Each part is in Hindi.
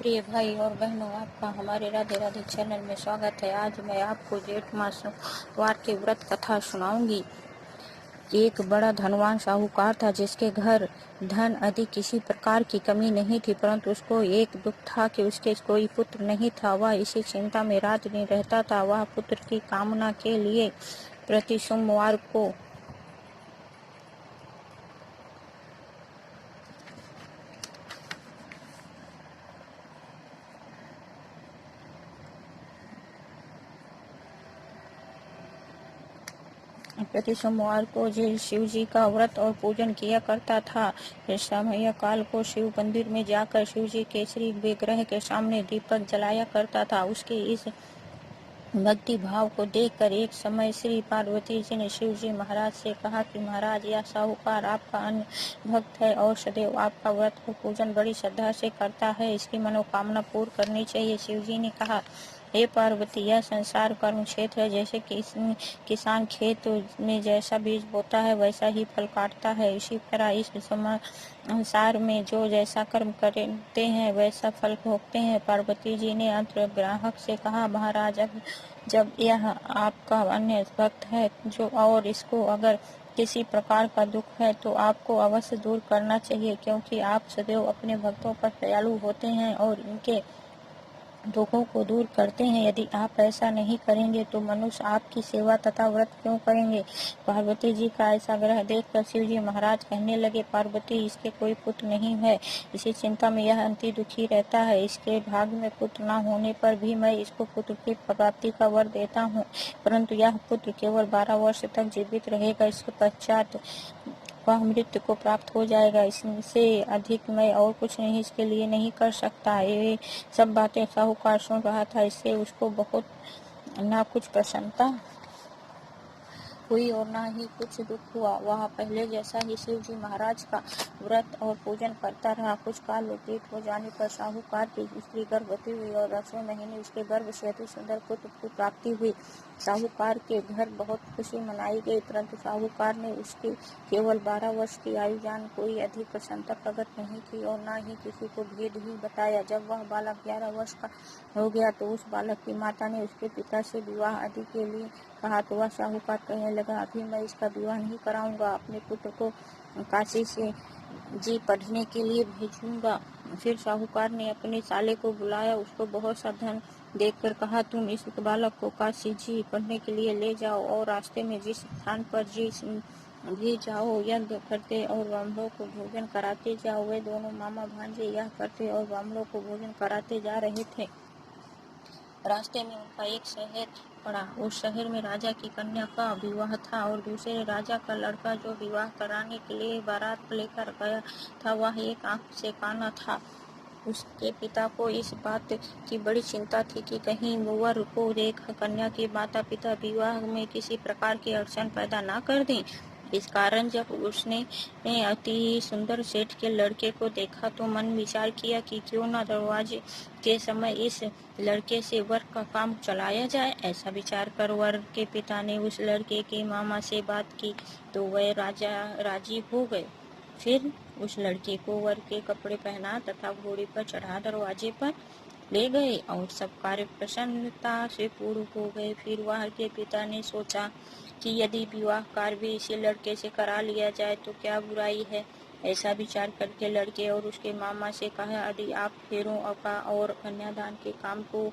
प्रिय भाई और बहनों, आपका हमारे राधे राधे चैनल में स्वागत है। आज मैं आपको जेठ मास सोमवार की व्रत कथा सुनाऊंगी। एक बड़ा धनवान साहूकार था जिसके घर धन आदि किसी प्रकार की कमी नहीं थी, परंतु उसको एक दुख था कि उसके कोई पुत्र नहीं था। वह इसी चिंता में रात दिन रहता था। वह पुत्र की कामना के लिए प्रति सोमवार को शिव जी का व्रत और पूजन किया करता था। समय काल को शिव मंदिर में जाकर शिव जी के श्री विग्रह के सामने दीपक जलाया करता था। उसके इस भक्ति भाव को देखकर एक समय श्री पार्वती जी ने शिव जी महाराज से कहा कि महाराज, यह साहूकार आपका अन्य भक्त है और सदैव आपका व्रत और पूजन बड़ी श्रद्धा से करता है। इसकी मनोकामना पूर्ण करनी चाहिए। शिव जी ने कहा, हे पार्वती, यह संसार कर्म क्षेत्र है। जैसे कि किसान खेत में जैसा बीज बोता है वैसा ही फल काटता है, इसी तरह इस संसार में जो जैसा कर्म करते हैं वैसा फल भोगते हैं। पार्वती जी ने अंतर्ग्राहक से कहा, महाराज, अब जब यह आपका अन्य भक्त है जो और इसको अगर किसी प्रकार का दुख है तो आपको अवश्य दूर करना चाहिए, क्योंकि आप सदैव अपने भक्तों पर दयालु होते हैं और इनके दुखों को दूर करते हैं। यदि आप ऐसा नहीं करेंगे तो मनुष्य आपकी सेवा तथा व्रत क्यों करेंगे। पार्वती जी का ऐसा ग्रह देखकर शिव जी महाराज कहने लगे, पार्वती, इसके कोई पुत्र नहीं है। इसी चिंता में यह अति दुखी रहता है। इसके भाग में पुत्र न होने पर भी मैं इसको पुत्र की प्राप्ति का वर देता हूँ, परंतु यह पुत्र केवल 12 वर्ष तक जीवित रहेगा। इसके पश्चात वह मृत्यु को प्राप्त हो जाएगा। इससे अधिक मैं और कुछ नहीं इसके लिए नहीं कर सकता। ये सब बातें साहूकार सुन रहा था। इससे उसको बहुत ना कुछ प्रसन्नता हुई और ना ही कुछ दुख हुआ। वह पहले जैसा ही शिव जी महाराज का व्रत और पूजन करता रहा। कुछ काल व्यतीत हो जाने पर साहूकार की स्त्री गर्भवती हुई और 10वें महीने उसके गर्भ से अति सुंदर पुत्र की प्राप्ति हुई। साहूकार के घर बहुत खुशी मनाई गई, परंतु साहूकार ने उसकी केवल 12 वर्ष की आयु जान कोई अधिक प्रसन्नता प्रकट नहीं की और न ही किसी को भेद ही बताया। जब वह बालक 11 वर्ष का हो गया तो उस बालक की माता ने उसके पिता से विवाह आदि के लिए कहा, तो वह साहूकार कहने लगा, अभी मैं इसका विवाह नहीं कराऊंगा, अपने पुत्र को काशी से जी पढ़ने के लिए भेजूंगा। फिर साहूकार ने अपने साले को बुलाया, उसको बहुत सा धन देकर कहा, तुम इस बालक को काशी जी पढ़ने के लिए ले जाओ और रास्ते में जिस स्थान पर भी जाओ यज्ञ करते और ब्राह्मणों को भोजन कराते जाओ। वे दोनों मामा भांजे यह करते और ब्राह्मणों को भोजन कराते जा रहे थे। रास्ते में उनका एक शहर पड़ा। उस शहर में राजा की कन्या का विवाह था और दूसरे राजा का लड़का जो विवाह कराने के लिए बारात लेकर गया था वह एक आंख से काना था। उसके पिता को इस बात की बड़ी चिंता थी कि कहीं वर को देख कन्या के माता पिता विवाह में किसी प्रकार की अड़चन पैदा न कर दें। इस कारण जब उसने अति सुंदर सेठ के लड़के को देखा तो मन विचार किया कि क्यों न दरवाजे के समय इस लड़के से वर का काम चलाया जाए। ऐसा विचार कर वर के पिता ने उस लड़के के मामा से बात की तो वह राजा राजी हो गए। फिर उस लड़के को वर के कपड़े पहना तथा घोड़ी पर चढ़ा दरवाजे पर ले गए और सब कार्य प्रसन्नता से पूर्ण हो गए। फिर वह के पिता ने सोचा कि यदि विवाह कार्य भी इसी लड़के से करा लिया जाए तो क्या बुराई है। ऐसा विचार करके लड़के और उसके मामा से कहा, यदि आप फेरों का और कन्यादान के काम को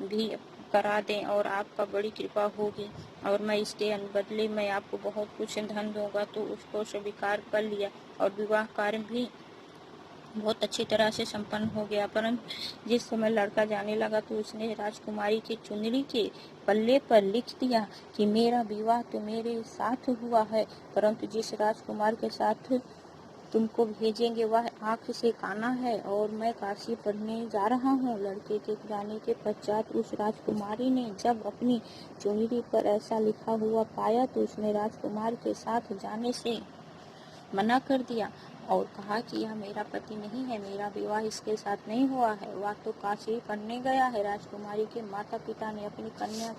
भी करा दें और आपका बड़ी कृपा होगी और मैं इसके बदले में आपको बहुत कुछ धन दूंगा, तो उसको स्वीकार कर लिया और विवाह कार्य भी बहुत अच्छी तरह से संपन्न हो गया। परंतु जिस समय लड़का जाने लगा तो उसने राजकुमारी की चुनरी के पल्ले पर लिख दिया कि मेरा विवाह तो मेरे साथ हुआ है, परंतु जिस राजकुमार के साथ तुमको भेजेंगे वह आंख से काना है और मैं काशी पढ़ने जा रहा हूँ। लड़के के जाने के पश्चात उस राजकुमारी ने जब अपनी चुनरी पर ऐसा लिखा हुआ पाया तो उसने राजकुमार के साथ जाने से मना कर दिया और कहा कि यह मेरा पति नहीं है, मेरा विवाह इसके साथ नहीं हुआ है, वह तो काशी पढ़ने गया है। राजकुमारी के माता पिता ने अपनी कन्या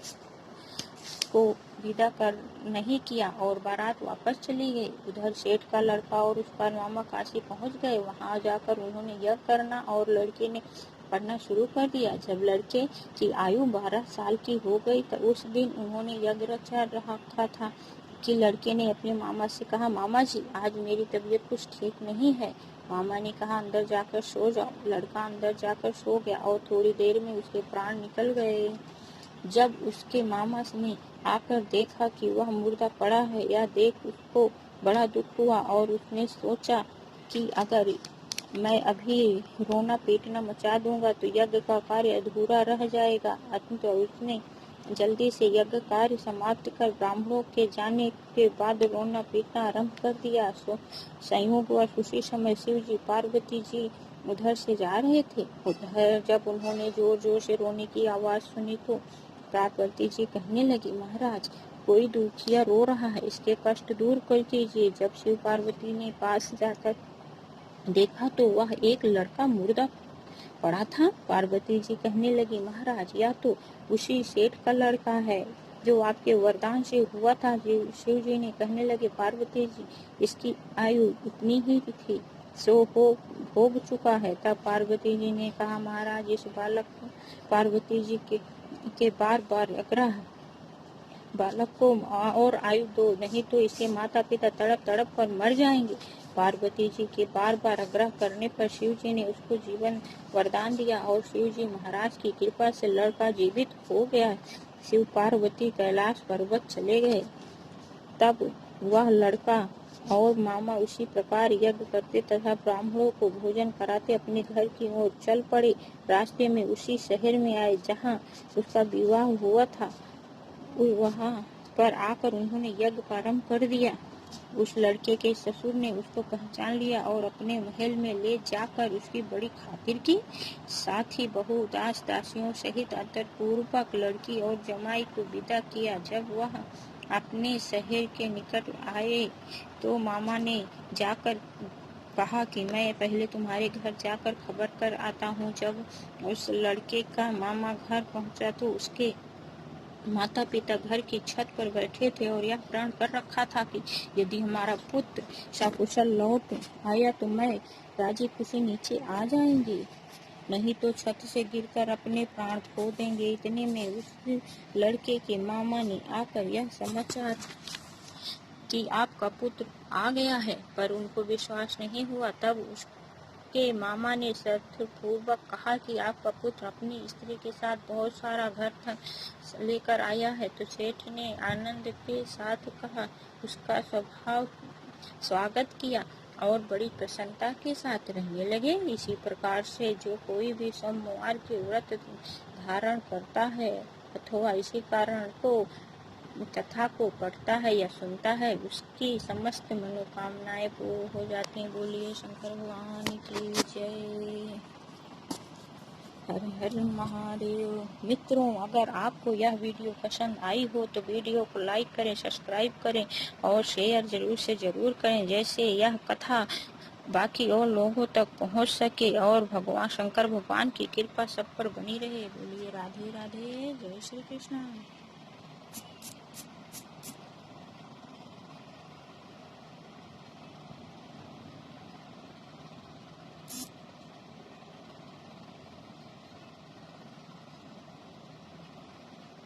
को विदा कर नहीं किया और बारात वापस चली गई। उधर सेठ का लड़का और उसका मामा काशी पहुंच गए। वहां जाकर उन्होंने यह करना और लड़के ने पढ़ना शुरू कर दिया। जब लड़के की आयु 12 साल की हो गई तो उस दिन उन्होंने यज्ञ रचा रखा था कि लड़के ने अपने मामा से कहा, मामा जी आज मेरी तबीयत कुछ ठीक नहीं है। मामा ने कहा, अंदर जाकर सो जाओ। लड़का अंदर जाकर सो गया और थोड़ी देर में उसके प्राण निकल गए। जब उसके मामा ने आकर देखा कि वह मुर्दा पड़ा है, यह देख उसको बड़ा दुख हुआ और उसने सोचा कि अगर मैं अभी रोना पीटना मचा दूंगा तो यज्ञ का कार्य अधूरा रह जाएगा। अतः उसने जल्दी से यज्ञ कार्य समाप्त कर ब्राह्मणों के जाने के बाद रोना पीटना आरंभ कर दिया। संयोगवश उसी समय शिव जी पार्वती जी उधर से जा रहे थे। उधर जब उन्होंने जोर जोर से रोने की आवाज सुनी तो पार्वती जी कहने लगी, महाराज कोई दुखिया रो रहा है, इसके कष्ट दूर कर दीजिए। जब शिव पार्वती ने पास जाकर देखा तो वह एक लड़का मुर्दा पड़ा था। पार्वती जी कहने लगी, महाराज यह तो उसी सेठ का लड़का है जो आपके वरदान से हुआ था। शिव जी ने कहने लगे, पार्वती जी इसकी आयु इतनी ही थी, सो भोग चुका है। तब पार्वती जी ने कहा, महाराज इस पार्वती जी के बार बार आग्रह बालक को और आयु दो, नहीं तो इसके माता पिता तड़प तड़प कर मर जाएंगे। पार्वती जी के बार बार आग्रह करने पर शिव जी ने उसको जीवन वरदान दिया और शिव जी महाराज की कृपा से लड़का जीवित हो गया। शिव पार्वती कैलाश पर्वत चले गए। तब वह लड़का और मामा उसी प्रकार यज्ञ करते तथा ब्राह्मणों को भोजन कराते अपने घर की ओर चल पड़े। रास्ते में उसी शहर में आए जहाँ उसका विवाह हुआ था। वहाँ पर आकर उन्होंने यज्ञ प्रारंभ कर दिया। उस लड़के के ससुर ने उसको पहचान लिया और अपने महल में ले जाकर उसकी बड़ी खातिर की। साथ ही बहु दास दासियों सहित आदरपूर्वक लड़की और जमाई को विदा किया। जब वह अपने शहर के निकट आए तो मामा ने जाकर कहा कि मैं पहले तुम्हारे घर जाकर खबर कर आता हूँ। जब उस लड़के का मामा घर पहुँचा तो उसके माता पिता घर की छत पर बैठे थे और यह प्रण कर रखा था कि यदि हमारा पुत्र सकुशल लौट आया तो मैं राजी खुशी नीचे आ जाएंगे, नहीं तो छत से गिरकर अपने प्राण खो देंगे। इतने में उस लड़के के मामा ने आकर यह समाचार कि आपका पुत्र आ गया है, पर उनको विश्वास नहीं हुआ। तब उसके मामा ने श्रद्धापूर्वक कहा कि आपका पुत्र अपनी स्त्री के साथ बहुत सारा घर लेकर आया है। तो सेठ ने आनंद के साथ कहा, उसका स्वागत किया और बड़ी प्रसन्नता के साथ रहने लगे। इसी प्रकार से जो कोई भी सोमवार के व्रत धारण करता है अथवा इसी कारण को कथा को पढ़ता है या सुनता है, उसकी समस्त मनोकामनाएं पूर्ण हो जाती हैं। बोलिए शंकर भगवान की जय। हर हर महादेव। मित्रों, अगर आपको यह वीडियो पसंद आई हो तो वीडियो को लाइक करें, सब्सक्राइब करें और शेयर जरूर से जरूर करें, जैसे यह कथा बाकी और लोगों तक पहुंच सके और भगवान शंकर भगवान की कृपा सब पर बनी रहे। बोलिए राधे राधे, जय श्री कृष्ण।